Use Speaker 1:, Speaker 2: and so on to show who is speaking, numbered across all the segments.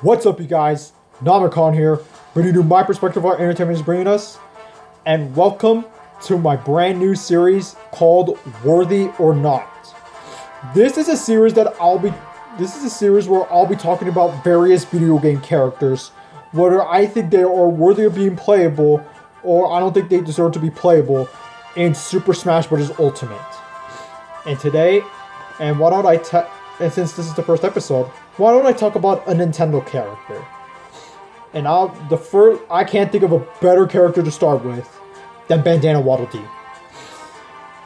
Speaker 1: What's up, you guys? Namicon here, bringing you my perspective of what entertainment is bringing us, and welcome to my brand new series called Worthy or Not. This is a series where I'll be talking about various video game characters, whether I think they are worthy of being playable or I don't think they deserve to be playable in Super Smash Bros. Ultimate. And today, and since this is the first episode, why don't I talk about a Nintendo character? And I can't think of a better character to start with than Bandana Waddle Dee.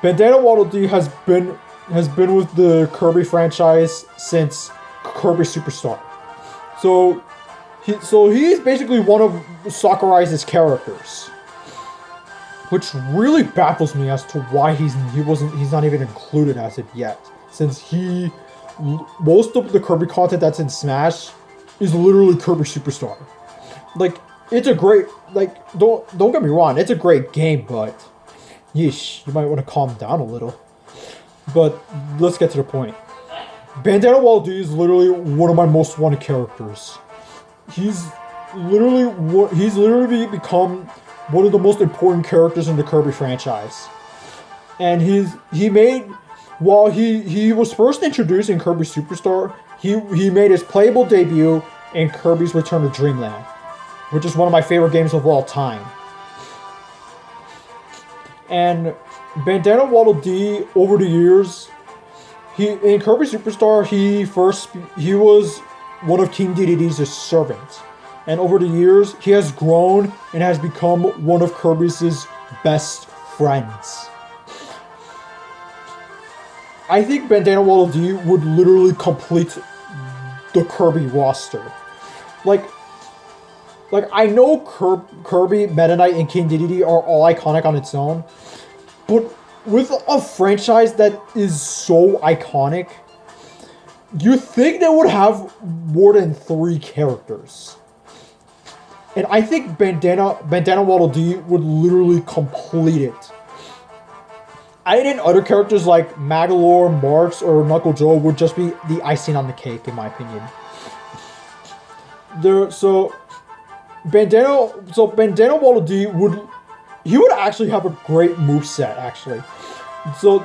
Speaker 1: Bandana Waddle Dee has been with the Kirby franchise since Kirby Superstar. So he's basically one of Sakurai's characters, which really baffles me as to why he's not even included as of yet, since most of the Kirby content that's in Smash is literally Kirby Superstar. Like, it's a great, don't get me wrong, it's a great game, but yeesh, you might want to calm down a little. But let's get to the point. Bandana Waddle Dee is literally one of my most wanted characters. He's literally become one of the most important characters in the Kirby franchise. And while he was first introduced in Kirby Superstar, he made his playable debut in Kirby's Return to Dreamland, which is one of my favorite games of all time. And Bandana Waddle Dee, over the years, in Kirby Superstar, he was one of King Dedede's servants. And over the years, he has grown and has become one of Kirby's best friends. I think Bandana Waddle Dee would literally complete the Kirby roster. Like I know Kirby, Meta Knight, and King Dedede are all iconic on its own, but with a franchise that is so iconic, you think they would have more than 3 characters. And I think Bandana Waddle Dee would literally complete it. I think other characters like Magalore, Marks, or Knuckle Joe would just be the icing on the cake, in my opinion. Bandana Waddle Dee would actually have a great moveset, actually. So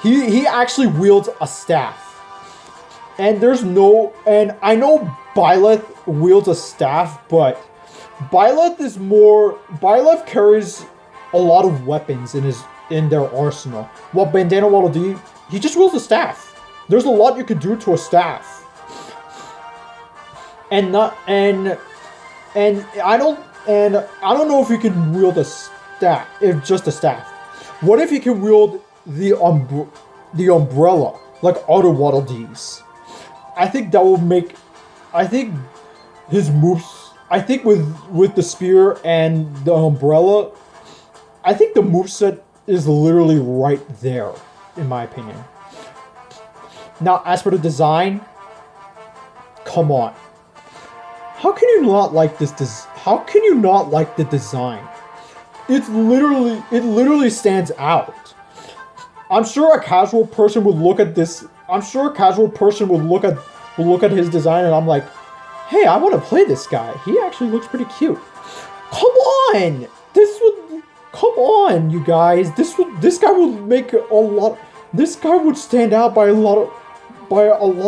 Speaker 1: he actually wields a staff. And I know Byleth wields a staff, but Byleth carries a lot of weapons in their arsenal. While Bandana Waddle Dee, he just wields a staff. There's a lot you could do to a staff. And I don't know if he can wield a staff, if just a staff. What if he can wield the umbrella, like other Waddle Dees? I think that will make, his moves, with the spear and the umbrella, I think the moveset is literally right there, in my opinion. Now, as for the design, come on. How can you not like this? How can you not like the design? It literally stands out. I'm sure a casual person would look at this. I'm sure a casual person would look at his design, and I'm like, hey, I want to play this guy. He actually looks pretty cute. Come on, come on, you guys. This guy would make a lot. This guy would stand out by a lot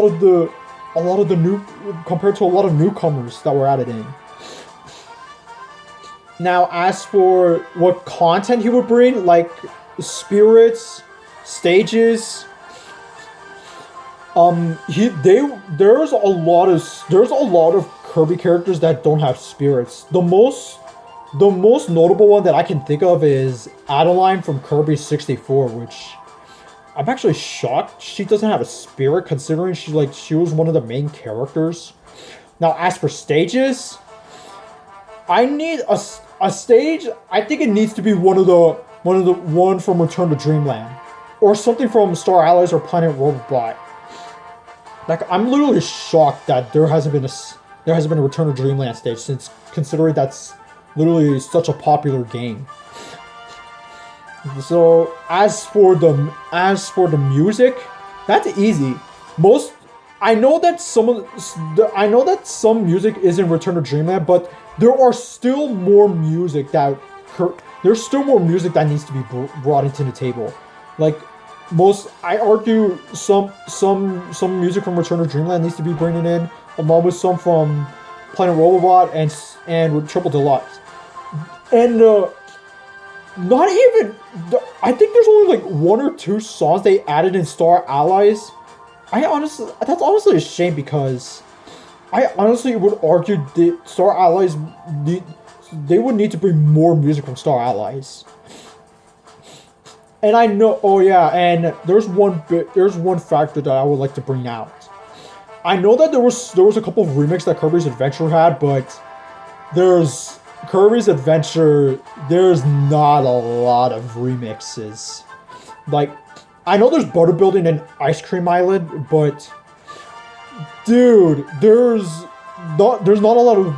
Speaker 1: of the new, compared to a lot of newcomers that were added in. Now, as for what content he would bring, like spirits, stages, there's a lot of Kirby characters that don't have spirits. The most notable one that I can think of is Adeline from Kirby 64, which I'm actually shocked she doesn't have a spirit, considering she was one of the main characters. Now, as for stages, I need a stage. I think it needs to be one from Return to Dreamland, or something from Star Allies or Planet Robot. Like, I'm literally shocked that there hasn't been a Return to Dreamland stage, since considering that's literally such a popular game. So as for the music, that's easy. I know that I know that some music is in Return to Dreamland, but there are still more music that there's still more music that needs to be brought into the table. Like I argue some music from Return to Dreamland needs to be bringing in, along with some from Planet Robobot and with Triple Deluxe. And not even I think there's only like 1 or 2 songs they added in Star Allies. That's honestly a shame, because I honestly would argue that Star Allies they would need to bring more music from Star Allies. And I know, oh yeah, and there's one factor that I would like to bring out. I know that there was a couple of remixes that Kirby's Adventure had, but there's Kirby's Adventure, there's not a lot of remixes. Like, I know there's Butter Building and Ice Cream Island, but dude, there's not a lot of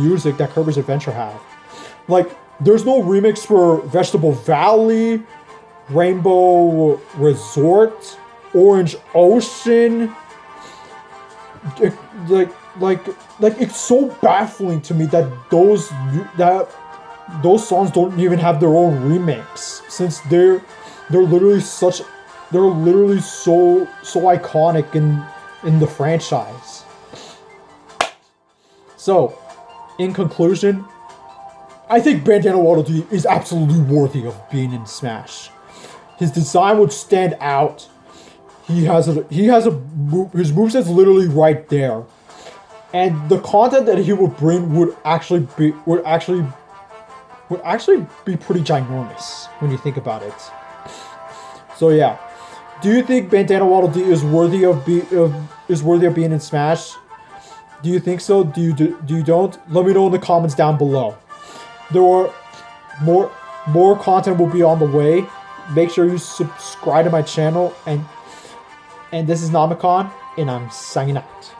Speaker 1: music that Kirby's Adventure have. Like, there's no remix for Vegetable Valley, Rainbow Resort, Orange Ocean. Like it's so baffling to me that those songs don't even have their own remix, since they're literally so iconic in the franchise. So, in conclusion, I think Bandana Waddle Dee is absolutely worthy of being in Smash. His design would stand out. His moveset's literally right there, and the content that he would bring would actually be pretty ginormous when you think about it. So yeah, do you think Bandana Waddle Dee is worthy of being in Smash? Do you think so? Do you don't? Let me know in the comments down below. There are more content will be on the way. Make sure you subscribe to my channel, and this is Namicon, and I'm signing out.